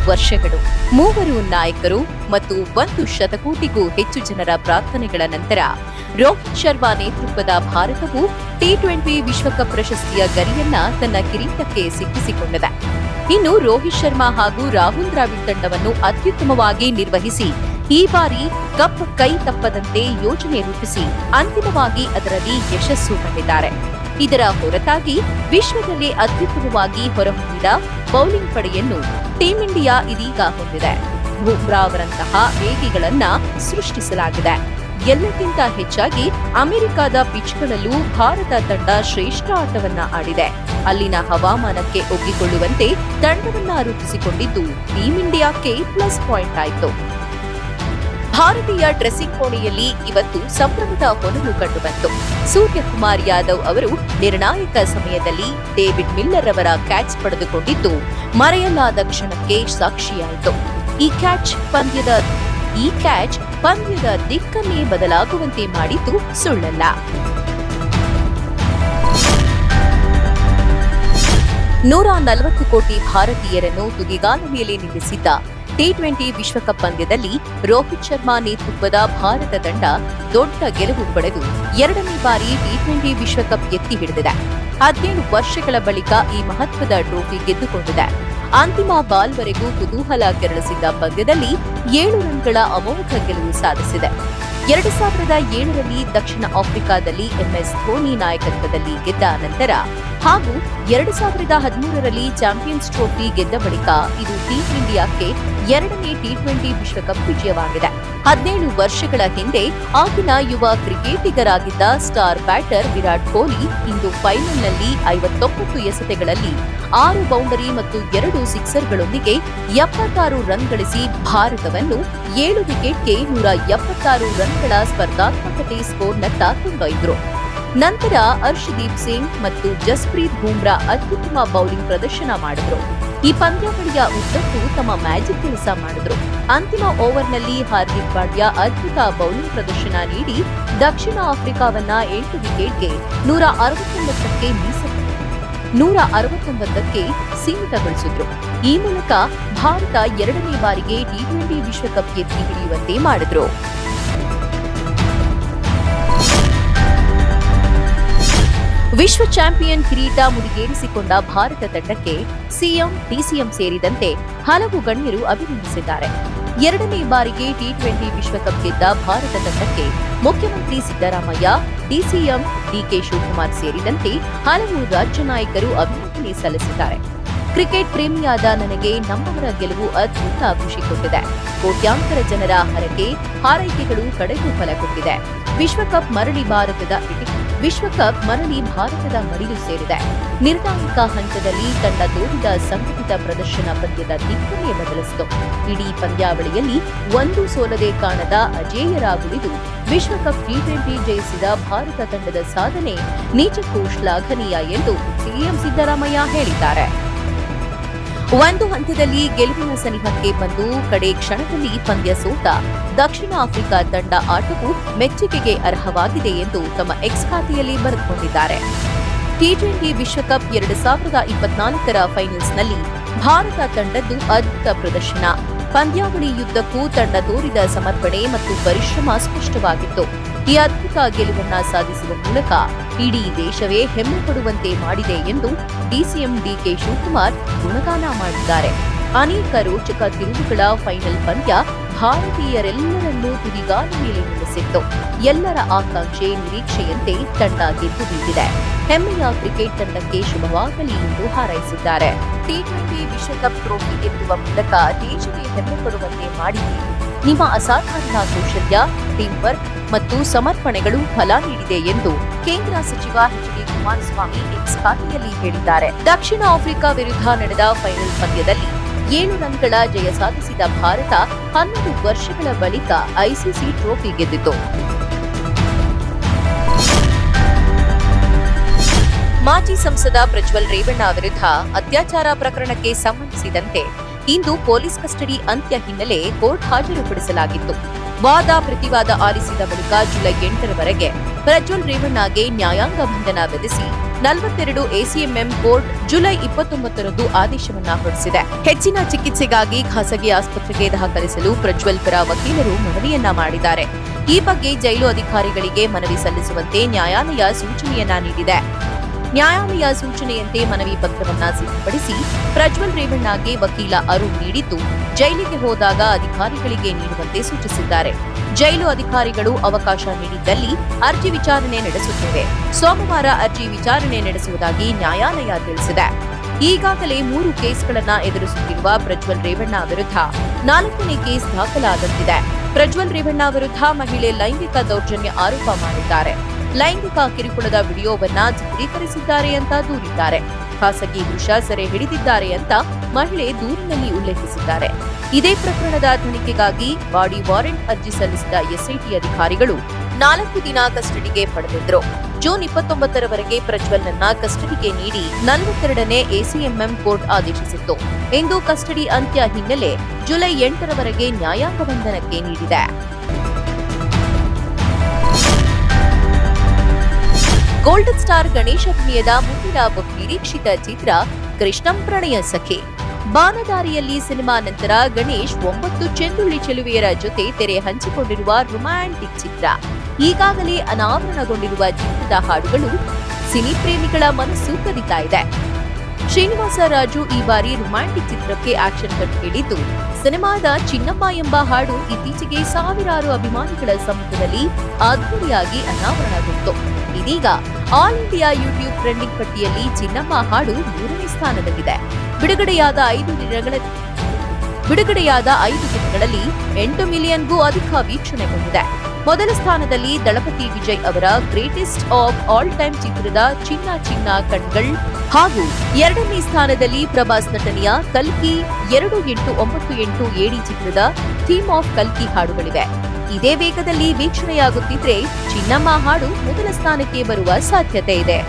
ವರ್ಷಗಳು, 3 ನಾಯಕರು ಮತ್ತು 1 ಶತಕೋಟಿಗೂ ಹೆಚ್ಚು ಜನರ ಪ್ರಾರ್ಥನೆಗಳ ನಂತರ ರೋಹಿತ್ ಶರ್ಮಾ ನೇತೃತ್ವದ ಭಾರತವು ಟಿ20 ವಿಶ್ವಕಪ್ ಪ್ರಶಸ್ತಿಯ ಗರಿಯನ್ನ ತನ್ನ ಕಿರೀಟಕ್ಕೆ ಸಿಕ್ಕಿಸಿಕೊಂಡಿದೆ. ಇನ್ನು ರೋಹಿತ್ ಶರ್ಮಾ ಹಾಗೂ ರಾಹುಲ್ ದ್ರಾವಿಡ್ ತಂಡವನ್ನು ಅತ್ಯುತ್ತಮವಾಗಿ ನಿರ್ವಹಿಸಿ ಈ ಬಾರಿ ಕಪ್ ಕೈ ತಪ್ಪದಂತೆ ಯೋಜನೆ ರೂಪಿಸಿ ಅಂತಿಮವಾಗಿ ಅದರಲ್ಲಿ ಯಶಸ್ಸು ಕಂಡಿದ್ದಾರೆ. ಇದರ ಹೊರತಾಗಿ ವಿಶ್ವದಲ್ಲೇ ಅತ್ಯುತ್ತಮವಾಗಿ ಹೊರಹೊಮ್ಮಿದ ಬೌಲಿಂಗ್ ಪಡೆಯನ್ನು ಟೀಂ ಇಂಡಿಯಾ ಇದೀಗ ಹೊಂದಿದೆ. ಬುಮ್ರಾ ಅವರಂತಹ ವೇಗಿಗಳನ್ನ ಸೃಷ್ಟಿಸಲಾಗಿದೆ. ಎಲ್ಲಕ್ಕಿಂತ ಹೆಚ್ಚಾಗಿ ಅಮೆರಿಕದ ಪಿಚ್ಗಳಲ್ಲೂ ಭಾರತ ತಂಡ ಶ್ರೇಷ್ಠ ಆಟವನ್ನ ಆಡಿದೆ. ಅಲ್ಲಿನ ಹವಾಮಾನಕ್ಕೆ ಒಗ್ಗಿಕೊಳ್ಳುವಂತೆ ತಂಡವನ್ನ ರೂಪಿಸಿಕೊಂಡಿದ್ದು ಟೀಂ ಇಂಡಿಯಾಕ್ಕೆ ಪ್ಲಸ್ ಪಾಯಿಂಟ್ ಆಯಿತು. ಭಾರತೀಯ ಡ್ರೆಸ್ಸಿಂಗ್ ಕೋಣೆಯಲ್ಲಿ ಇವತ್ತು ಸಂಭ್ರಮದ ಹೊನಲು ಕಂಡುಬಂತು. ಸೂರ್ಯಕುಮಾರ್ ಯಾದವ್ ಅವರು ನಿರ್ಣಾಯಕ ಸಮಯದಲ್ಲಿ ಡೇವಿಡ್ ಮಿಲ್ಲರ್ ಅವರ ಕ್ಯಾಚ್ ಪಡೆದುಕೊಂಡಿದ್ದು ಮರೆಯಲಾದ ಕ್ಷಣಕ್ಕೆ ಸಾಕ್ಷಿಯಾಯಿತು. ಈ ಕ್ಯಾಚ್ ಪಂದ್ಯದ ದಿಕ್ಕನ್ನೇ ಬದಲಾಗುವಂತೆ ಮಾಡಿದ್ದು ಸುಳ್ಳಲ್ಲ. $140 ಕೋಟಿ ಭಾರತೀಯರನ್ನು ತುದಿಗಾಲ ಮೇಲೆ ನಿಲ್ಲಿಸಿದ್ದ ಟಿ20 ವಿಶ್ವಕಪ್ ಪಂದ್ಯದಲ್ಲಿ ರೋಹಿತ್ ಶರ್ಮಾ ನೇತೃತ್ವದ ಭಾರತ ತಂಡ ದೊಡ್ಡ ಗೆಲುವು ಪಡೆದು 2ನೇ ಬಾರಿ ಟಿ20 ವಿಶ್ವಕಪ್ ಎತ್ತಿ ಹಿಡಿದಿದೆ. 17 ವರ್ಷಗಳ ಬಳಿಕ ಈ ಮಹತ್ವದ ಟ್ರೋಫಿ ಗೆದ್ದುಕೊಂಡಿದೆ. ಅಂತಿಮ ಬಾಲ್ವರೆಗೂ ಕುತೂಹಲ ಕೆರಳಿಸಿದ್ದ ಪಂದ್ಯದಲ್ಲಿ 7 ರನ್ಗಳ ಅಮೋಘ ಗೆಲುವು ಸಾಧಿಸಿದೆ. 2007ರಲ್ಲಿ ದಕ್ಷಿಣ ಆಫ್ರಿಕಾದಲ್ಲಿ ಎಂಎಸ್ ಧೋನಿ ನಾಯಕತ್ವದಲ್ಲಿ ಗೆದ್ದ ನಂತರ ಹಾಗೂ 2013ರಲ್ಲಿ ಚಾಂಪಿಯನ್ಸ್ ಟ್ರೋಫಿ ಗೆದ್ದ ಬಳಿಕ ಇದು ಟೀಂ ಇಂಡಿಯಾಕ್ಕೆ 2ನೇ ಟಿ20 ವಿಶ್ವಕಪ್ ವಿಜಯವಾಗಿದೆ. 17 ವರ್ಷಗಳ ಹಿಂದೆ ಆಗಿನ ಯುವ ಕ್ರಿಕೆಟಿಗರಾಗಿದ್ದ ಸ್ಟಾರ್ ಬ್ಯಾಟರ್ ವಿರಾಟ್ ಕೊಹ್ಲಿ ಇಂದು ಫೈನಲ್ನಲ್ಲಿ 59 ಎಸೆತಗಳಲ್ಲಿ 6 ಬೌಂಡರಿ ಮತ್ತು 2 ಸಿಕ್ಸರ್ಗಳೊಂದಿಗೆ 76 ರನ್ ಗಳಿಸಿ ಭಾರತವನ್ನು 7 ವಿಕೆಟ್ಗೆ 176 ರನ್ಗಳ ಸ್ಪರ್ಧಾತ್ಮಕತೆ ಸ್ಕೋರ್ನತ್ತ ಕೊಂಡೊಯ್ದರು. ನಂತರ ಹರ್ಷದೀಪ್ ಸಿಂಗ್ ಮತ್ತು ಜಸ್ಪ್ರೀತ್ ಬುಮ್ರಾ ಅತ್ಯುತ್ತಮ ಬೌಲಿಂಗ್ ಪ್ರದರ್ಶನ ಮಾಡಿದ್ರು. ಈ ಪಂದ್ಯಾವಳಿಯ ಉದ್ದಕ್ಕೂ ತಮ್ಮ ಮ್ಯಾಜಿಕ್ ಕೆಲಸ ಮಾಡಿದ್ರು. ಅಂತಿಮ ಓವರ್ನಲ್ಲಿ ಹಾರ್ದಿಕ್ ಪಾಂಡ್ಯ ಅದ್ಭುತ ಬೌಲಿಂಗ್ ಪ್ರದರ್ಶನ ನೀಡಿ ದಕ್ಷಿಣ ಆಫ್ರಿಕಾವನ್ನ 8 ವಿಕೆಟ್ಗೆ 169ಕ್ಕೆ ಸೀಮಿತಗೊಳಿಸಿದ್ರು. ಈ ಮೂಲಕ ಭಾರತ 2ನೇ ಬಾರಿಗೆ ಟಿ20 ವಿಶ್ವಕಪ್ ಎತ್ತಿ ಹಿಡಿಯುವಂತೆ ಮಾಡಿದ್ರು. ವಿಶ್ವ ಚಾಂಪಿಯನ್ ಕಿರೀಟ ಮುಡಿಗೇರಿಸಿಕೊಂಡ ಭಾರತ ತಂಡಕ್ಕೆ ಸಿಎಂ, ಡಿಸಿಎಂ ಸೇರಿದಂತೆ ಹಲವು ಗಣ್ಯರು ಅಭಿನಂದಿಸಿದ್ದಾರೆ. 2ನೇ ಬಾರಿಗೆ ಟಿ20 ವಿಶ್ವಕಪ್ ಗೆದ್ದ ಭಾರತ ತಂಡಕ್ಕೆ ಮುಖ್ಯಮಂತ್ರಿ ಸಿದ್ದರಾಮಯ್ಯ, ಡಿಸಿಎಂ ಡಿಕೆ ಶಿವಕುಮಾರ್ ಸೇರಿದಂತೆ ಹಲವು ರಾಜ್ಯ ನಾಯಕರು ಅಭಿನಂದನೆ ಸಲ್ಲಿಸಿದ್ದಾರೆ. ಕ್ರಿಕೆಟ್ ಪ್ರೇಮಿಯಾದ ನನಗೆ ನಮ್ಮವರ ಗೆಲುವು ಅದ್ಭುತ ಖುಷಿ ಕೊಟ್ಟಿದೆ. ಕೋಟ್ಯಾಂತರ ಜನರ ಹಾರೈಕೆಗಳು ಕಡೆಗೂ ಫಲ ಕೊಟ್ಟಿದೆ. ವಿಶ್ವಕಪ್ ಮರಳಿ ಭಾರತದ ಮಡಿಲು ಸೇರಿದೆ. ನಿರ್ಣಾಯಕ ಹಂತದಲ್ಲಿ ತಂಡ ತೋರಿದ ಸಂಘಟಿತ ಪ್ರದರ್ಶನ ಪಂದ್ಯದ ದಿಕ್ಕನ್ನೇ ಬದಲಿಸಿತು. ಇಡೀ ಪಂದ್ಯಾವಳಿಯಲ್ಲಿ ಒಂದು ಸೋಲದೆ ಕಾಣದ ಅಜೇಯರಾಗುವುದು ವಿಶ್ವಕಪ್ ಟಿ20 ಜಯಿಸಿದ ಭಾರತ ತಂಡದ ಸಾಧನೆ ನಿಜಕ್ಕೂ ಶ್ಲಾಘನೀಯ ಎಂದು ಸಿಎಂ ಸಿದ್ದರಾಮಯ್ಯ ಹೇಳಿದ್ದಾರೆ. ಒಂದು ಹಂತದಲ್ಲಿ ಗೆಲುವಿನ ಸನಿಹಕ್ಕೆ ಬಂದು ಕಡೆ ಕ್ಷಣದಲ್ಲಿ ಪಂದ್ಯ ಸೋತ ದಕ್ಷಿಣ ಆಫ್ರಿಕಾ ತಂಡ ಆಟವು ಮೆಚ್ಚುಗೆಗೆ ಅರ್ಹವಾಗಿದೆ ಎಂದು ತಮ್ಮ ಎಕ್ಸ್ ಖಾತೆಯಲ್ಲಿ ಬರೆದುಕೊಂಡಿದ್ದಾರೆ. ಟಿ20 ವಿಶ್ವಕಪ್ 2024ರ ಫೈನಲ್ಸ್ನಲ್ಲಿ ಭಾರತ ತಂಡದ್ದು ಅದ್ಭುತ ಪ್ರದರ್ಶನ. ಪಂದ್ಯಾವಳಿಯುದ್ದಕ್ಕೂ ತಂಡ ತೋರಿದ ಸಮರ್ಪಣೆ ಮತ್ತು ಪರಿಶ್ರಮ ಸ್ಪಷ್ಟವಾಗಿತ್ತು. ಈ ಅದ್ಭುತ ಗೆಲುವನ್ನ ಸಾಧಿಸುವ ಮೂಲಕ ಇಡೀ ದೇಶವೇ ಹೆಮ್ಮೆ ಪಡುವಂತೆ ಮಾಡಿದೆ ಎಂದು ಡಿಸಿಎಂ ಡಿಕೆ ಶಿವಕುಮಾರ್ ಗುಣಗಾನ ಮಾಡಿದ್ದಾರೆ. ಅನೇಕ ರೋಚಕ ತಿರುವುಗಳ ಫೈನಲ್ ಪಂದ್ಯ ಭಾರತೀಯರೆಲ್ಲರನ್ನೂ ತುದಿಗಾಲ ಮೇಲೆ ನಿಲ್ಲಿಸಿತ್ತು. ಎಲ್ಲರ ಆಕಾಂಕ್ಷೆ, ನಿರೀಕ್ಷೆಯಂತೆ ತಂಡ ಗೆದ್ದು ಬೀಗಿದೆ. ಹೆಮ್ಮೆಯ ಕ್ರಿಕೆಟ್ ತಂಡಕ್ಕೆ ಶುಭವಾಗಲಿ ಎಂದು ಹಾರೈಸಿದ್ದಾರೆ. ಟಿ20 ವಿಶ್ವಕಪ್ ಟ್ರೋಫಿ ಗೆಲ್ಲುವ ಮೂಲಕ ದೇಶವೇ ಹೆಮ್ಮೆ ಪಡುವಂತೆ ಮಾಡಿದ್ದೀರಿ. ನಿಮ್ಮ ಅಸಾಧಾರಣ ಕೌಶಲ್ಯ, ಟೀಮ್ ವರ್ಕ್ ಮತ್ತು ಸಮರ್ಪಣೆಗಳು ಫಲ ನೀಡಿದೆ ಎಂದು ಕೇಂದ್ರ ಸಚಿವ ಎಚ್.ಡಿ. ಕುಮಾರಸ್ವಾಮಿ ಎಕ್ಸ್ ಖಾತೆಯಲ್ಲಿ ಹೇಳಿದ್ದಾರೆ. ದಕ್ಷಿಣ ಆಫ್ರಿಕಾ ವಿರುದ್ಧ ನಡೆದ ಫೈನಲ್ ಪಂದ್ಯದಲ್ಲಿ 7 ರನ್ಗಳ ಜಯ ಸಾಧಿಸಿದ ಭಾರತ 12 ವರ್ಷಗಳ ಬಳಿಕ ಐಸಿಸಿ ಟ್ರೋಫಿ ಗೆದ್ದಿತು. ಮಾಜಿ ಸಂಸದ ಪ್ರಜ್ವಲ್ ರೇವಣ್ಣ ವಿರುದ್ಧ ಅತ್ಯಾಚಾರ ಪ್ರಕರಣಕ್ಕೆ ಸಂಬಂಧಿಸಿದಂತೆ ಇಂದು ಪೊಲೀಸ್ ಕಸ್ಟಡಿ ಅಂತ್ಯ ಹಿನ್ನೆಲೆ ಕೋರ್ಟ್ ಹಾಜರುಪಡಿಸಲಾಗಿತ್ತು. ವಾದ ಪ್ರತಿವಾದ ಆಲಿಸಿದ ಬಳಿಕ ಜುಲೈ 8ರವರೆಗೆ ಪ್ರಜ್ವಲ್ ರೇವಣ್ಣಗೆ ನ್ಯಾಯಾಂಗ ಬಂಧನ ವಿಧಿಸಿ 42 ಎಸಿಎಂಎಂ ಕೋರ್ಟ್ ಜುಲೈ 29ರಂದು ಆದೇಶವನ್ನ ಹೊರಡಿಸಿದೆ. ಹೆಚ್ಚಿನ ಚಿಕಿತ್ಸೆಗಾಗಿ ಖಾಸಗಿ ಆಸ್ಪತ್ರೆಗೆ ದಾಖಲಿಸಲು ಪ್ರಜ್ವಲ್ ಪರ ವಕೀಲರು ಮನವಿಯನ್ನ ಮಾಡಿದ್ದಾರೆ. ಈ ಬಗ್ಗೆ ಜೈಲು ಅಧಿಕಾರಿಗಳಿಗೆ ಮನವಿ ಸಲ್ಲಿಸುವಂತೆ ನ್ಯಾಯಾಲಯ ಸೂಚನೆಯನ್ನ ನೀಡಿದೆ. ನ್ಯಾಯಾಲಯ ಸೂಚನೆಯಂತೆ ಮನವಿ ಪತ್ರವನ್ನ ಸಿದ್ಧಪಡಿಸಿ ಪ್ರಜ್ವಲ್ ರೇವಣ್ಣಗೆ ವಕೀಲ ಅರುಣ್ ನೀಡಿದ್ದು, ಜೈಲಿಗೆ ಹೋದಾಗ ಅಧಿಕಾರಿಗಳಿಗೆ ನೀಡುವಂತೆ ಸೂಚಿಸಿದ್ದಾರೆ. ಜೈಲು ಅಧಿಕಾರಿಗಳು ಅವಕಾಶ ನೀಡಿದ್ದಲ್ಲಿ ಅರ್ಜಿ ವಿಚಾರಣೆ ನಡೆಸುತ್ತೇವೆ. ಸೋಮವಾರ ಅರ್ಜಿ ವಿಚಾರಣೆ ನಡೆಸುವುದಾಗಿ ನ್ಯಾಯಾಲಯ ತಿಳಿಸಿದೆ. ಈಗಾಗಲೇ 3 ಕೇಸ್ಗಳನ್ನ ಎದುರಿಸುತ್ತಿರುವ ಪ್ರಜ್ವಲ್ ರೇವಣ್ಣ ವಿರುದ್ಧ 4ನೇ ಕೇಸ್ ದಾಖಲಾದಂತಿದೆ. ಪ್ರಜ್ವಲ್ ರೇವಣ್ಣ ವಿರುದ್ಧ ಮಹಿಳೆ ಲೈಂಗಿಕ ದೌರ್ಜನ್ಯ ಆರೋಪ ಮಾಡಿದ್ದಾರೆ. ಲೈಂಗಿಕ ಕಿರುಕುಳದ ವಿಡಿಯೋವನ್ನ ಚಿತ್ರೀಕರಿಸಿದ್ದಾರೆ ಅಂತ ದೂರಿದ್ದಾರೆ. ಖಾಸಗಿ ದೃಶ್ಯ ಸೆರೆ ಹಿಡಿದಿದ್ದಾರೆ ಅಂತ ಮಹಿಳೆ ದೂರಿನಲ್ಲಿ ಉಲ್ಲೇಖಿಸಿದ್ದಾರೆ. ಇದೇ ಪ್ರಕರಣದ ತನಿಖೆಗಾಗಿ ಬಾಡಿ ವಾರೆಂಟ್ ಅರ್ಜಿ ಸಲ್ಲಿಸಿದ ಎಸ್ಐಟಿ ಅಧಿಕಾರಿಗಳು 4 ದಿನ ಕಸ್ಟಡಿಗೆ ಪಡೆದಿದ್ರು. ಜೂನ್ 29ರವರೆಗೆ ಪ್ರಜ್ವಲ್ನನ್ನ ಕಸ್ಟಡಿಗೆ ನೀಡಿ 42ನೇ ಎಸಿಎಂಎಂ ಕೋರ್ಟ್ ಆದೇಶಿಸಿತ್ತು. ಇಂದು ಕಸ್ಟಡಿ ಅಂತ್ಯ ಹಿನ್ನೆಲೆ ಜುಲೈ 8ರವರೆಗೆ ನ್ಯಾಯಾಂಗ ಬಂಧನಕ್ಕೆ ನೀಡಿದೆ. ಗೋಲ್ಡನ್ ಸ್ಟಾರ್ ಗಣೇಶ್ ಅಭಿನಯದ ಮುಂದಿನ ಬಹುನಿರೀಕ್ಷಿತ ಚಿತ್ರ ಕೃಷ್ಣಂ ಪ್ರಣಯ ಸಖಿ. ಬಾನದಾರಿಯಲ್ಲಿ ಸಿನಿಮಾ ನಂತರ ಗಣೇಶ್ 9 ಚೆಂದುಳ್ಳಿ ಚೆಲುವೆಯರ ಜೊತೆ ತೆರೆ ಹಂಚಿಕೊಂಡಿರುವ ರೊಮ್ಯಾಂಟಿಕ್ ಚಿತ್ರ. ಈಗಾಗಲೇ ಅನಾವರಣಗೊಂಡಿರುವ ಚಿತ್ರದ ಹಾಡುಗಳು ಸಿನಿ ಪ್ರೇಮಿಗಳ ಮನಸ್ಸು ಕದಿತಾ ಇದೆ. ಶ್ರೀನಿವಾಸ ರಾಜು ಈ ಬಾರಿ ರೊಮ್ಯಾಂಟಿಕ್ ಚಿತ್ರಕ್ಕೆ ಆಕ್ಷನ್ ಕಟ್ ನೀಡಿದ್ದು, ಸಿನಿಮಾದ ಚಿನ್ನಮ್ಮ ಎಂಬ ಹಾಡು ಇತ್ತೀಚೆಗೆ ಸಾವಿರಾರು ಅಭಿಮಾನಿಗಳ ಸಮ್ಮುಖದಲ್ಲಿ ಅದ್ಧೂರಿಯಾಗಿ ಅನಾವರಣಗೊಂಡಿತು. ಇದೀಗ ಆಲ್ ಇಂಡಿಯಾ ಯೂಟ್ಯೂಬ್ ಟ್ರೆಂಡಿಂಗ್ ಪಟ್ಟಿಯಲ್ಲಿ ಚಿನ್ನಮ್ಮ ಹಾಡು 3ನೇ ಸ್ಥಾನದಲ್ಲಿದೆ. ಬಿಡುಗಡೆಯಾದ 5 ದಿನಗಳಲ್ಲಿ 8 ಮಿಲಿಯನ್ಗೂ ಅಧಿಕ ವೀಕ್ಷಣೆಗೊಂಡಿದೆ. ಮೊದಲ ಸ್ಥಾನದಲ್ಲಿ ದಳಪತಿ ವಿಜಯ್ ಅವರ ಗ್ರೇಟೆಸ್ಟ್ ಆಫ್ ಆಲ್ ಟೈಮ್ ಚಿತ್ರದ ಚಿನ್ನ ಚಿನ್ನ ಕಣ್ಗಳ್ ಹಾಗೂ 2ನೇ ಸ್ಥಾನದಲ್ಲಿ ಪ್ರಭಾಸ್ ನಟನೆಯ ಕಲ್ಕಿ 2898 ಏಡಿ ಚಿತ್ರದ ಥೀಮ್ ಆಫ್ ಕಲ್ಕಿ ಹಾಡುಗಳಿವೆ. ಇದೇ ವೇಗದಲ್ಲಿ ವೀಕ್ಷಣೆಯಾಗುತ್ತಿದ್ರೆ ಚಿನ್ನಮ್ಮ ಹಾಡು ಮೊದಲ ಸ್ಥಾನಕ್ಕೆ ಬರುವ ಸಾಧ್ಯತೆ ಇದೆ.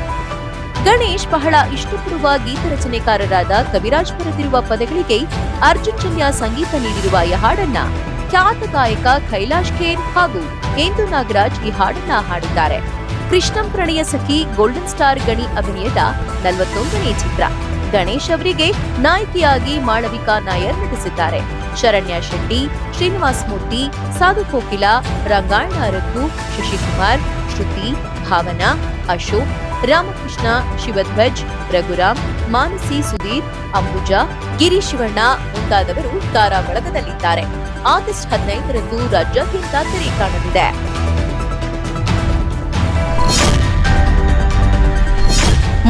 ಗಣೇಶ್ ಬಹಳ ಇಷ್ಟಪಡುವ ಗೀತ ರಚನೆಕಾರರಾದ ಕವಿರಾಜ್ ಬರೆದಿರುವ ಪದಗಳಿಗೆ ಅರ್ಜುನ್ ಜನ್ಯ ಸಂಗೀತ ನೀಡಿರುವ ಈ ಹಾಡನ್ನ ಖ್ಯಾತ ಗಾಯಕ ಕೈಲಾಶ್ ಖೇರ್ ಹಾಗೂ ಇಂದು ನಾಗರಾಜ್ ಈ ಹಾಡನ್ನ ಹಾಡಿದ್ದಾರೆ. ಕೃಷ್ಣಂ ಪ್ರಣಯ ಸಖಿ ಗೋಲ್ಡನ್ ಸ್ಟಾರ್ ಗಣಿ ಅಭಿನಯದ 41ನೇ ಚಿತ್ರ. ಗಣೇಶ್ ಅವರಿಗೆ ನಾಯಕಿಯಾಗಿ ಮಾಳವಿಕಾ ನಾಯರ್ ನಟಿಸಿದ್ದಾರೆ. ಶರಣ್ಯ ಶೆಟ್ಟಿ, ಶ್ರೀನಿವಾಸ್ ಮೂರ್ತಿ, ಸಾಧು ಕೋಕಿಲ, ರಂಗಾಯಣ ರಘು, ಶಶಿಕುಮಾರ್, ಶ್ರುತಿ, ಭಾವನಾ, ಅಶೋಕ್, ರಾಮಕೃಷ್ಣ, ಶಿವಧ್ವಜ್, ರಘುರಾಮ್, ಮಾನಸಿ ಸುಧೀರ್, ಅಂಬುಜಾ, ಗಿರಿ ಶಿವಣ್ಣ ಮುಂತಾದವರು ತಾರಾ ಬಳಗದಲ್ಲಿದ್ದಾರೆ. ಆಗಸ್ಟ್ 15ರಂದು ರಾಜ್ಯಾದ್ಯಂತ ತೆರೆ ಕಾಣಲಿದೆ.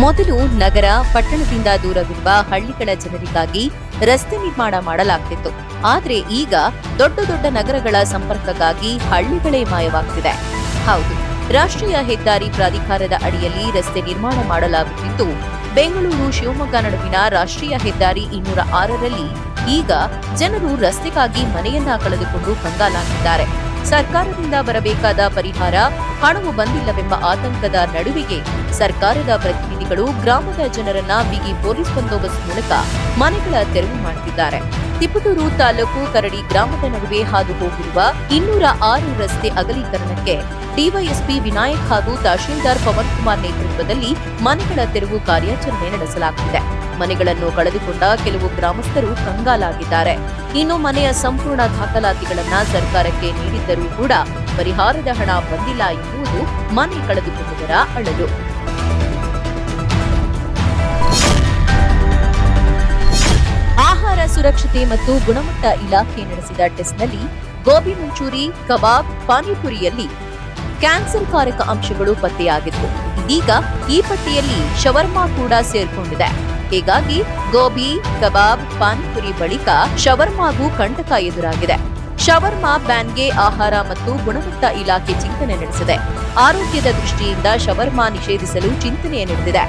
ಮೊದಲು ನಗರ ಪಟ್ಟಣದಿಂದ ದೂರವಿರುವ ಹಳ್ಳಿಗಳ ಜನರಿಗಾಗಿ ರಸ್ತೆ ನಿರ್ಮಾಣ ಮಾಡಲಾಗ್ತಿತ್ತು. ಆದ್ರೆ ಈಗ ದೊಡ್ಡ ದೊಡ್ಡ ನಗರಗಳ ಸಂಪರ್ಕಕ್ಕಾಗಿ ಹಳ್ಳಿಗಳೇ ಮಾಯವಾಗ್ತಿದೆ. ಹೌದು, ರಾಷ್ಟ್ರೀಯ ಹೆದ್ದಾರಿ ಪ್ರಾಧಿಕಾರದ ಅಡಿಯಲ್ಲಿ ರಸ್ತೆ ನಿರ್ಮಾಣ ಮಾಡಲಾಗುತ್ತಿದ್ದು, ಬೆಂಗಳೂರು ಶಿವಮೊಗ್ಗ ನಡುವಿನ ರಾಷ್ಟ್ರೀಯ ಹೆದ್ದಾರಿ 206ರಲ್ಲಿ ಈಗ ಜನರು ರಸ್ತೆಗಾಗಿ ಮನೆಯನ್ನ ಕಳೆದುಕೊಂಡು ಕಂಗಾಲಾಗಿದ್ದಾರೆ. ಸರ್ಕಾರದಿಂದ ಬರಬೇಕಾದ ಪರಿಹಾರ ಹಣವು ಬಂದಿಲ್ಲವೆಂಬ ಆತಂಕದ ನಡುವೆಗೆ ಸರ್ಕಾರದ ಪ್ರತಿನಿಧಿಗಳು ಗ್ರಾಮದ ಜನರನ್ನ ಬಿಗಿ ಪೊಲೀಸ್ ಬಂದೋಬಸ್ತ್ ಮೂಲಕ ಮನೆಗಳ ತೆರವು ಮಾಡುತ್ತಿದ್ದಾರೆ. ತಿಪಟೂರು ತಾಲೂಕು ಕರಡಿ ಗ್ರಾಮದ ನಡುವೆ ಹಾದು ಹೋಗಿರುವ 206 ರಸ್ತೆ ಅಗಲೀಕರಣಕ್ಕೆ ಡಿವೈಎಸ್ಪಿ ವಿನಾಯಕ್ ಹಾಗೂ ತಹಶೀಲ್ದಾರ್ ಪವನ್ ಕುಮಾರ್ ನೇತೃತ್ವದಲ್ಲಿ ಮನೆಗಳ ತೆರವು ಕಾರ್ಯಾಚರಣೆ ನಡೆಸಲಾಗುತ್ತಿದೆ. ಮನೆಗಳನ್ನು ಕಳೆದುಕೊಂಡ ಕೆಲವು ಗ್ರಾಮಸ್ಥರು ಕಂಗಾಲಾಗಿದ್ದಾರೆ. ಇನ್ನು ಮನೆಯ ಸಂಪೂರ್ಣ ದಾಖಲಾತಿಗಳನ್ನ ಸರ್ಕಾರಕ್ಕೆ ನೀಡಿದ್ದರೂ ಕೂಡ ಪರಿಹಾರದ ಹಣ ಬಂದಿಲ್ಲ ಎನ್ನುವುದು ಮನೆ ಕಳೆದುಕೊಂಡವರ ಅಳಲು. ಆಹಾರ ಸುರಕ್ಷತೆ ಮತ್ತು ಗುಣಮಟ್ಟ ಇಲಾಖೆ ನಡೆಸಿದ ಟೆಸ್ಟ್ನಲ್ಲಿ ಗೋಬಿ ಮಂಚೂರಿ, ಕಬಾಬ್, ಪಾನಿಪುರಿಯಲ್ಲಿ ಕ್ಯಾನ್ಸರ್ ಕಾರಕ ಅಂಶಗಳು ಪತ್ತೆಯಾಗಿತ್ತು. ಇದೀಗ ಈ ಪಟ್ಟಿಯಲ್ಲಿ ಶವರ್ಮಾ ಕೂಡ ಸೇರ್ಕೊಂಡಿದೆ. ಹೀಗಾಗಿ ಗೋಬಿ, ಕಬಾಬ್, ಪಾನಿಪುರಿ ಬಳಿಕ ಶವರ್ಮಾಗೂ ಕಂಟಕ ಎದುರಾಗಿದೆ. ಶವರ್ಮಾ ಬ್ಯಾನ್ಗೆ ಆಹಾರ ಮತ್ತು ಗುಣಮಟ್ಟ ಇಲಾಖೆ ಚಿಂತನೆ ನಡೆಸಿದೆ. ಆರೋಗ್ಯದ ದೃಷ್ಟಿಯಿಂದ ಶವರ್ಮಾ ನಿಷೇಧಿಸಲು ಚಿಂತನೆ ನಡೆದಿದೆ.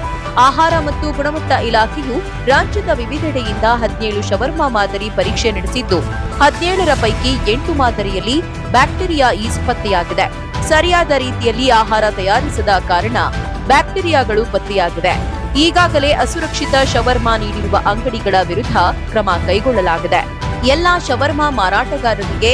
ಆಹಾರ ಮತ್ತು ಗುಣಮಟ್ಟ ಇಲಾಖೆಯು ರಾಜ್ಯದ ವಿವಿಧೆಡೆಯಿಂದ 17 ಶವರ್ಮಾ ಮಾದರಿ ಪರೀಕ್ಷೆ ನಡೆಸಿದ್ದು, 17ರ ಪೈಕಿ 8 ಮಾದರಿಯಲ್ಲಿ ಬ್ಯಾಕ್ಟೀರಿಯಾ ಈಸ್ ಪತ್ತೆಯಾಗಿದೆ. ಸರಿಯಾದ ರೀತಿಯಲ್ಲಿ ಆಹಾರ ತಯಾರಿಸದ ಕಾರಣ ಬ್ಯಾಕ್ಟೀರಿಯಾಗಳು ಪತ್ತೆಯಾಗಿವೆ. ಈಗಾಗಲೇ ಅಸುರಕ್ಷಿತ ಶವರ್ಮಾ ನೀಡಿರುವ ಅಂಗಡಿಗಳ ವಿರುದ್ಧ ಕ್ರಮ ಕೈಗೊಳ್ಳಲಾಗಿದೆ. ಎಲ್ಲಾ ಶವರ್ಮಾ ಮಾರಾಟಗಾರರಿಗೆ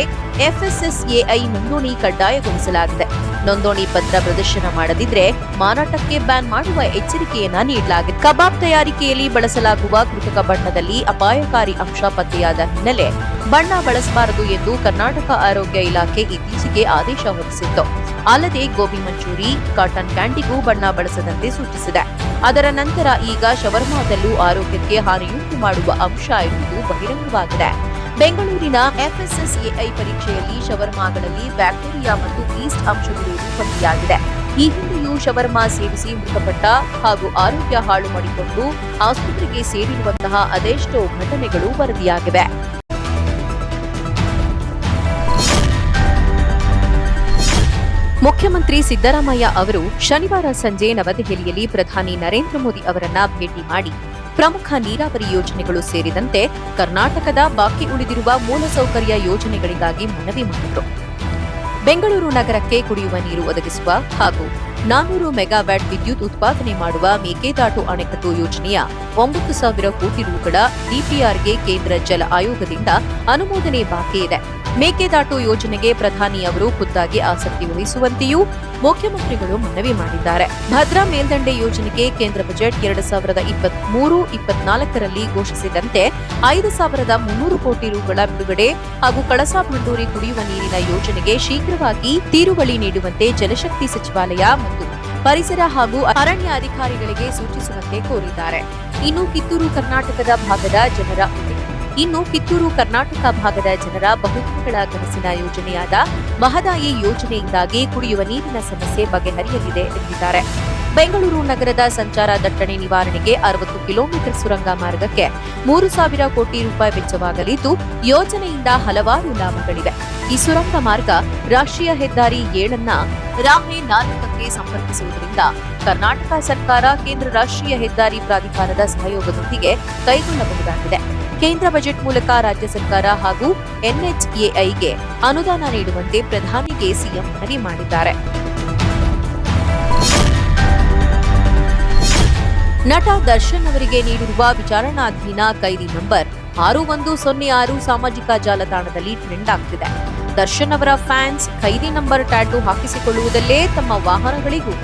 FSSAI ನೋಂದಣಿ ಕಡ್ಡಾಯಗೊಳಿಸಲಾಗಿದೆ. ನೋಂದಣಿ ಪತ್ರ ಪ್ರದರ್ಶನ ಮಾಡದಿದ್ರೆ ಮಾರಾಟಕ್ಕೆ ಬ್ಯಾನ್ ಮಾಡುವ ಎಚ್ಚರಿಕೆಯನ್ನ ನೀಡಲಾಗಿದೆ. ಕಬಾಬ್ ತಯಾರಿಕೆಯಲ್ಲಿ ಬಳಸಲಾಗುವ ಕೃತಕ ಬಣ್ಣದಲ್ಲಿ ಅಪಾಯಕಾರಿ ಅಂಶ ಪತ್ತೆಯಾದ ಹಿನ್ನೆಲೆ ಬಣ್ಣ ಬಳಸಬಾರದು ಎಂದು ಕರ್ನಾಟಕ ಆರೋಗ್ಯ ಇಲಾಖೆ ಇತ್ತೀಚೆಗೆ ಆದೇಶ ಹೊರಡಿಸಿತ್ತು. ಅಲ್ಲದೆ ಗೋಬಿ ಮಂಚೂರಿ, ಕಾಟನ್ ಕ್ಯಾಂಡಿಗೂ ಬಣ್ಣ ಬಳಸದಂತೆ ಸೂಚಿಸಿದೆ. ಅದರ ನಂತರ ಈಗ ಶವರ್ಮಾದಲ್ಲೂ ಆರೋಗ್ಯಕ್ಕೆ ಹಾನಿಯುಂಟು ಮಾಡುವ ಅಂಶ ಇರುವುದು ಬಹಿರಂಗವಾಗಿದೆ. ಬೆಂಗಳೂರಿನ FSSAI ಪರೀಕ್ಷೆಯಲ್ಲಿ ಶವರ್ಮಾಗಳಲ್ಲಿ ಬ್ಯಾಕ್ಟೀರಿಯಾ ಮತ್ತು ಈಸ್ಟ್ ಅಂಶವಿರುವುದು ಪತ್ತೆಯಾಗಿದೆ. ಈ ಹಿಂದೆಯೂ ಶವರ್ಮಾ ಸೇವಿಸಿ ಮೃತಪಟ್ಟ ಹಾಗೂ ಆರೋಗ್ಯ ಹಾಳು ಮಾಡಿಕೊಂಡು ಆಸ್ಪತ್ರೆಗೆ ಸೇರಿರುವಂತಹ ಅದೆಷ್ಟೋ ಘಟನೆಗಳು ವರದಿಯಾಗಿವೆ. ಮುಖ್ಯಮಂತ್ರಿ ಸಿದ್ದರಾಮಯ್ಯ ಅವರು ಶನಿವಾರ ಸಂಜೆ ನವದೆಹಲಿಯಲ್ಲಿ ಪ್ರಧಾನಿ ನರೇಂದ್ರ ಮೋದಿ ಅವರನ್ನ ಭೇಟಿ ಮಾಡಿ ಪ್ರಮುಖ ನೀರಾವರಿ ಯೋಜನೆಗಳು ಸೇರಿದಂತೆ ಕರ್ನಾಟಕದ ಬಾಕಿ ಉಳಿದಿರುವ ಮೂಲಸೌಕರ್ಯ ಯೋಜನೆಗಳಿಗಾಗಿ ಮನವಿ ಮಾಡಿದರು. ಬೆಂಗಳೂರು ನಗರಕ್ಕೆ ಕುಡಿಯುವ ನೀರು ಒದಗಿಸುವ ಹಾಗೂ 400 ಮೆಗಾವ್ಯಾಟ್ ವಿದ್ಯುತ್ ಉತ್ಪಾದನೆ ಮಾಡುವ ಮೇಕೆದಾಟು ಅಣೆಕಟ್ಟು ಯೋಜನೆಯ 9,000 ಕೋಟಿ ರುಗಳ ಡಿಪಿಆರ್ಗೆ ಕೇಂದ್ರ ಜಲ ಆಯೋಗದಿಂದ ಅನುಮೋದನೆ ಬಾಕಿ ಇದೆ. ಮೇಕೆದಾಟು ಯೋಜನೆಗೆ ಪ್ರಧಾನಿ ಅವರು ಖುದ್ದಾಗಿ ಆಸಕ್ತಿ ವಹಿಸುವಂತೆಯೂ ಮುಖ್ಯಮಂತ್ರಿಗಳು ಮನವಿ ಮಾಡಿದ್ದಾರೆ. ಭದ್ರಾ ಮೇಲ್ದಂಡೆ ಯೋಜನೆಗೆ ಕೇಂದ್ರ ಬಜೆಟ್ 2023-24ರಲ್ಲಿ ಘೋಷಿಸಿದಂತೆ 5,300 ಕೋಟಿ ರುಗಳ ಬಿಡುಗಡೆ ಹಾಗೂ ಕಳಸಾ ಬಂಡೂರಿ ಕುಡಿಯುವ ನೀರಿನ ಯೋಜನೆಗೆ ಶೀಘ್ರವಾಗಿ ತೀರುವಳಿ ನೀಡುವಂತೆ ಜಲಶಕ್ತಿ ಸಚಿವಾಲಯ ಮತ್ತು ಪರಿಸರ ಹಾಗೂ ಅರಣ್ಯ ಅಧಿಕಾರಿಗಳಿಗೆ ಸೂಚಿಸುವಂತೆ ಕೋರಿದ್ದಾರೆ. ಇನ್ನು ಕಿತ್ತೂರು ಕರ್ನಾಟಕ ಭಾಗದ ಜನರ ಬಹುದಿನಗಳ ಕನಸಿನ ಯೋಜನೆಯಾದ ಮಹದಾಯಿ ಯೋಜನೆಯಿಂದಾಗಿ ಕುಡಿಯುವ ನೀರಿನ ಸಮಸ್ಯೆ ಬಗೆಹರಿಯಲಿದೆ ಎಂದಿದ್ದಾರೆ. ಬೆಂಗಳೂರು ನಗರದ ಸಂಚಾರ ದಟ್ಟಣೆ ನಿವಾರಣೆಗೆ 60 ಕಿಲೋಮೀಟರ್ ಸುರಂಗ ಮಾರ್ಗಕ್ಕೆ 3,000 ಕೋಟಿ ರೂಪಾಯಿ ವೆಚ್ಚವಾಗಲಿದ್ದು, ಯೋಜನೆಯಿಂದ ಹಲವಾರು ಲಾಭಗಳಿವೆ. ಈ ಸುರಂಗ ಮಾರ್ಗ ರಾಷ್ಟ್ರೀಯ ಹೆದ್ದಾರಿ 7ನ್ನ ರಾಹೆ 4ಕ್ಕೆ ಸಂಪರ್ಕಿಸುವುದರಿಂದ ಕರ್ನಾಟಕ ಸರ್ಕಾರ ಕೇಂದ್ರ ರಾಷ್ಟ್ರೀಯ ಹೆದ್ದಾರಿ ಪ್ರಾಧಿಕಾರದ ಸಹಯೋಗದೊಂದಿಗೆ ಕೈಗೊಳ್ಳಬಹುದಾಗಿದೆ. ಕೇಂದ್ರ ಬಜೆಟ್ ಮೂಲಕ ರಾಜ್ಯ ಸರ್ಕಾರ ಹಾಗೂ NHAIಗೆ ಅನುದಾನ ನೀಡುವಂತೆ ಪ್ರಧಾನಿಗೆ ಸಿಎಂ ಮನವಿ ಮಾಡಿದ್ದಾರೆ. ನಟ ದರ್ಶನ್ ಅವರಿಗೆ ನೀಡಿರುವ ವಿಚಾರಣಾಧೀನ ಕೈದಿ ನಂಬರ್ 6106 ಸಾಮಾಜಿಕ ಜಾಲತಾಣದಲ್ಲಿ ಟ್ರೆಂಡ್ ಆಗ್ತಿದೆ. ದರ್ಶನ್ ಅವರ ಫ್ಯಾನ್ಸ್ ಕೈದಿ ನಂಬರ್ ಟ್ಯಾಟೂ ಹಾಕಿಸಿಕೊಳ್ಳುವುದಲ್ಲೇ ತಮ್ಮ ವಾಹನಗಳಿಗೂ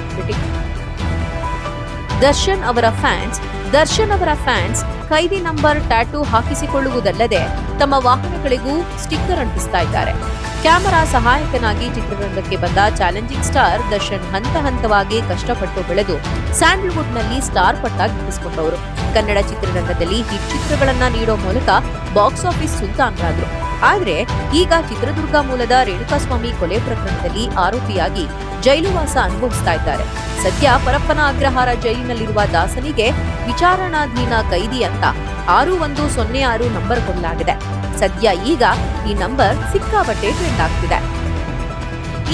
ದರ್ಶನ್ ಅವರ ಫ್ಯಾನ್ಸ್ ಕೈದಿ ನಂಬರ್ ಟ್ಯಾಟೂ ಹಾಕಿಸಿಕೊಳ್ಳುವುದಲ್ಲದೆ ತಮ್ಮ ವಾಹನಗಳಿಗೂ ಸ್ಟಿಕ್ಕರ್ ಅಂಟಿಸ್ತಾ ಇದ್ದಾರೆ. ಕ್ಯಾಮೆರಾ ಸಹಾಯಕನಾಗಿ ಚಿತ್ರರಂಗಕ್ಕೆ ಬಂದ ಚಾಲೆಂಜಿಂಗ್ ಸ್ಟಾರ್ ದರ್ಶನ್ ಹಂತ ಹಂತವಾಗಿ ಕಷ್ಟಪಟ್ಟು ಬೆಳೆದು ಸ್ಯಾಂಡಲ್ವುಡ್ನಲ್ಲಿ ಸ್ಟಾರ್ ಪಟ್ಟ ಗಿಟ್ಟಿಸಿಕೊಂಡವರು. ಕನ್ನಡ ಚಿತ್ರರಂಗದಲ್ಲಿ ಹಿಟ್ ಚಿತ್ರಗಳನ್ನ ನೀಡೋ ಮೂಲಕ ಬಾಕ್ಸ್ ಆಫೀಸ್ ಸುಲ್ತಾನ್ರಾದ್ರು. ಆದ್ರೆ ಈಗ ಚಿತ್ರದುರ್ಗ ಮೂಲದ ರೇಣುಕಾಸ್ವಾಮಿ ಕೊಲೆ ಪ್ರಕರಣದಲ್ಲಿ ಆರೋಪಿಯಾಗಿ ಜೈಲುವಾಸ ಅನುಭವಿಸ್ತಾ ಇದ್ದಾರೆ. ಸದ್ಯ ಪರಪ್ಪನ ಅಗ್ರಹಾರ ಜೈಲಿನಲ್ಲಿರುವ ದಾಸನಿಗೆ ವಿಚಾರಣಾಧೀನ ಕೈದಿ ಅಂತ 6106 ನಂಬರ್ ಕೊಡಲಾಗಿದೆ. ಸದ್ಯ ಈಗ ಈ ನಂಬರ್ ಸಿಕ್ಕಾಪಟ್ಟೆ ಟ್ರೆಂಡ್ ಆಗ್ತಿದೆ.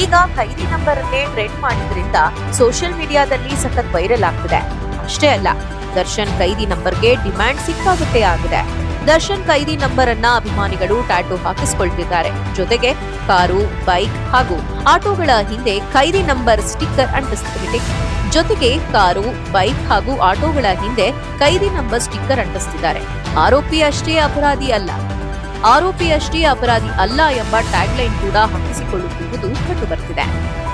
ಈಗ ಕೈದಿ ನಂಬರ್ ಅನ್ನೇ ಟ್ರೆಂಡ್ ಮಾಡಿದ್ರಿಂದ ಸೋಷಿಯಲ್ ಮೀಡಿಯಾದಲ್ಲಿ ಸಖತ್ ವೈರಲ್ ಆಗ್ತಿದೆ. ಅಷ್ಟೇ ಅಲ್ಲ, ದರ್ಶನ್ ಕೈದಿ ನಂಬರ್ಗೆ ಡಿಮ್ಯಾಂಡ್ ಸಿಕ್ಕಾಪಟ್ಟೆ ಆಗಿದೆ. ದರ್ಶನ್ ಕೈದಿ ನಂಬರ್ ಅನ್ನ ಅಭಿಮಾನಿಗಳು ಟ್ಯಾಟೂ ಹಾಕಿಸಿಕೊಳ್ತಿದ್ದಾರೆ. ಜೊತೆಗೆ ಕಾರು, ಬೈಕ್ ಹಾಗೂ ಆಟೋಗಳ ಹಿಂದೆ ಕೈದಿ ನಂಬರ್ ಸ್ಟಿಕ್ಕರ್ ಅಂಟಿಸ್ತಿದ್ದಾರೆ. ಆರೋಪಿ ಅಷ್ಟೇ ಅಪರಾಧಿ ಅಲ್ಲ ಎಂಬ ಟ್ಯಾಗ್ಲೈನ್ ಕೂಡ ಹಾಕಿಸಿಕೊಳ್ಳುತ್ತಿರುವುದು ಕಂಡುಬರ್ತಿದೆ.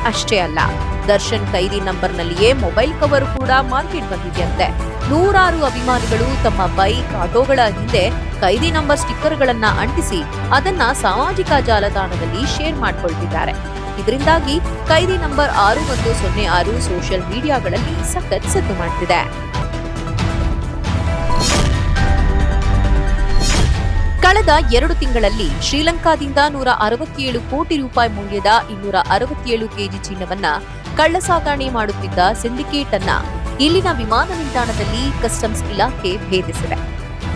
ಅಷ್ಟೇ ಅಲ್ಲ, ದರ್ಶನ್ ಕೈದಿ ನಂಬರ್ನಲ್ಲಿಯೇ ಮೊಬೈಲ್ ಕವರ್ ಕೂಡ ಮಾರ್ಕೆಟ್ ಬಂದಿದೆಯಂತೆ. ನೂರಾರು ಅಭಿಮಾನಿಗಳು ತಮ್ಮ ಬೈಕ್, ಆಟೋಗಳ ಹಿಂದೆ ಕೈದಿ ನಂಬರ್ ಸ್ಟಿಕ್ಕರ್ಗಳನ್ನ ಅಂಟಿಸಿ ಅದನ್ನ ಸಾಮಾಜಿಕ ಜಾಲತಾಣದಲ್ಲಿ ಶೇರ್ ಮಾಡಿಕೊಳ್ತಿದ್ದಾರೆ. ಇದರಿಂದಾಗಿ ಕೈದಿ ನಂಬರ್ 6106 ಸೋಷಿಯಲ್ ಮೀಡಿಯಾಗಳಲ್ಲಿ ಸಖತ್ ಸದ್ದು ಮಾಡ್ತಿದೆ. ಕಳೆದ 2 ತಿಂಗಳಲ್ಲಿ ಶ್ರೀಲಂಕಾದಿಂದ 167 ಕೋಟಿ ರೂಪಾಯಿ ಮೌಲ್ಯದ 267 ಕೆಜಿ ಚಿನ್ನವನ್ನ ಕಳ್ಳಸಾಗಣೆ ಮಾಡುತ್ತಿದ್ದ ಸಿಂಡಿಕೇಟ್ ಅನ್ನ ಇಲ್ಲಿನ ವಿಮಾನ ನಿಲ್ದಾಣದಲ್ಲಿ ಕಸ್ಟಮ್ಸ್ ಇಲಾಖೆ ಭೇದಿಸಿದೆ.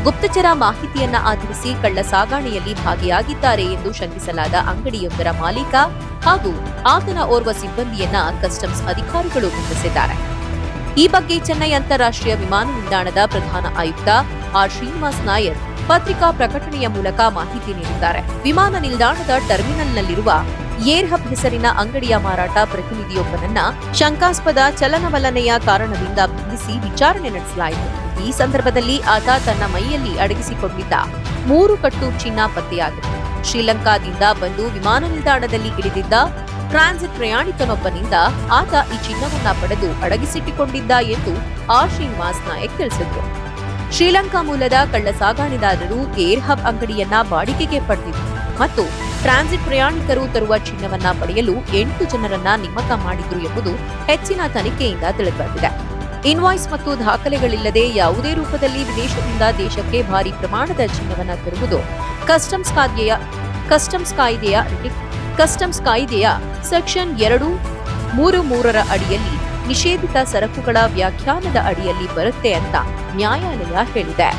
ಗುಪ್ತಚರ ಮಾಹಿತಿಯನ್ನ ಆಧರಿಸಿ ಕಳ್ಳ ಸಾಗಣೆಯಲ್ಲಿ ಭಾಗಿಯಾಗಿದ್ದಾರೆ ಎಂದು ಶಂಕಿಸಲಾದ ಅಂಗಡಿಯೊಂದರ ಮಾಲೀಕ ಹಾಗೂ ಆತನ ಓರ್ವ ಸಿಬ್ಬಂದಿಯನ್ನ ಕಸ್ಟಮ್ಸ್ ಅಧಿಕಾರಿಗಳು ಬಂಧಿಸಿದ್ದಾರೆ. ಈ ಬಗ್ಗೆ ಚೆನ್ನೈ ಅಂತಾರಾಷ್ಟ್ರೀಯ ವಿಮಾನ ನಿಲ್ದಾಣದ ಪ್ರಧಾನ ಆಯುಕ್ತ ಆರ್ ಶ್ರೀನಿವಾಸ್ ನಾಯರ್ ಪತ್ರಿಕಾ ಪ್ರಕಟಣೆಯ ಮೂಲಕ ಮಾಹಿತಿ ನೀಡಿದ್ದಾರೆ. ವಿಮಾನ ನಿಲ್ದಾಣದ ಟರ್ಮಿನಲ್ನಲ್ಲಿರುವ ಏರ್ ಹಬ್ ಹೆಸರಿನ ಅಂಗಡಿಯ ಮಾರಾಟ ಪ್ರತಿನಿಧಿಯೊಬ್ಬನನ್ನ ಶಂಕಾಸ್ಪದ ಚಲನವಲನೆಯ ಕಾರಣದಿಂದ ಬಂಧಿಸಿ ವಿಚಾರಣೆ ನಡೆಸಲಾಯಿತು. ಈ ಸಂದರ್ಭದಲ್ಲಿ ಆತ ತನ್ನ ಮೈಯಲ್ಲಿ ಅಡಗಿಸಿಕೊಂಡಿದ್ದ 3 ಕಟ್ಟು ಚಿನ್ನ ಪತ್ತೆಯಾಗಿದೆ. ಶ್ರೀಲಂಕಾದಿಂದ ಬಂದು ವಿಮಾನ ನಿಲ್ದಾಣದಲ್ಲಿ ಇಳಿದಿದ್ದ ಟ್ರಾನ್ಸಿಟ್ ಪ್ರಯಾಣಿಕನೊಬ್ಬನಿಂದ ಆತ ಈ ಚಿನ್ನವನ್ನ ಪಡೆದು ಅಡಗಿಸಿಟ್ಟುಕೊಂಡಿದ್ದ ಎಂದು ಶ್ರೀನಿವಾಸ್ ನಾಯಕ್ ತಿಳಿಸಿದ್ರು. ಶ್ರೀಲಂಕಾ ಮೂಲದ ಕಳ್ಳ ಸಾಗಾಣಿದಾರರು ಏರ್ ಹಬ್ ಅಂಗಡಿಯನ್ನ ಬಾಡಿಗೆಗೆ ಪಡೆದಿದ್ರು ಮತ್ತು ಟ್ರಾನ್ಸಿಟ್ ಪ್ರಯಾಣಿಕರು ತರುವ ಚಿನ್ನವನ್ನ ಪಡೆಯಲು 8 ಜನರನ್ನ ನೇಮಕ ಮಾಡಿದ್ರು ಎಂಬುದು ಹೆಚ್ಚಿನ ತನಿಖೆಯಿಂದ ತಿಳಿದುಬಂದಿದೆ. ಇನ್ವಾಯ್ಸ್ ಮತ್ತು ದಾಖಲೆಗಳಿಲ್ಲದೆ ಯಾವುದೇ ರೂಪದಲ್ಲಿ ವಿದೇಶದಿಂದ ದೇಶಕ್ಕೆ ಭಾರಿ ಪ್ರಮಾಣದ ಚಿನ್ನವನ್ನ ತರುವುದು ಕಸ್ಟಮ್ಸ್ ಕಾಯ್ದೆಯ ಸೆಕ್ಷನ್ 233 ಅಡಿಯಲ್ಲಿ ನಿಷೇಧಿತ ಸರಕುಗಳ ವ್ಯಾಖ್ಯಾನದ ಅಡಿಯಲ್ಲಿ ಬರುತ್ತೆ ಅಂತ ನ್ಯಾಯಾಲಯ ಹೇಳಿದೆ.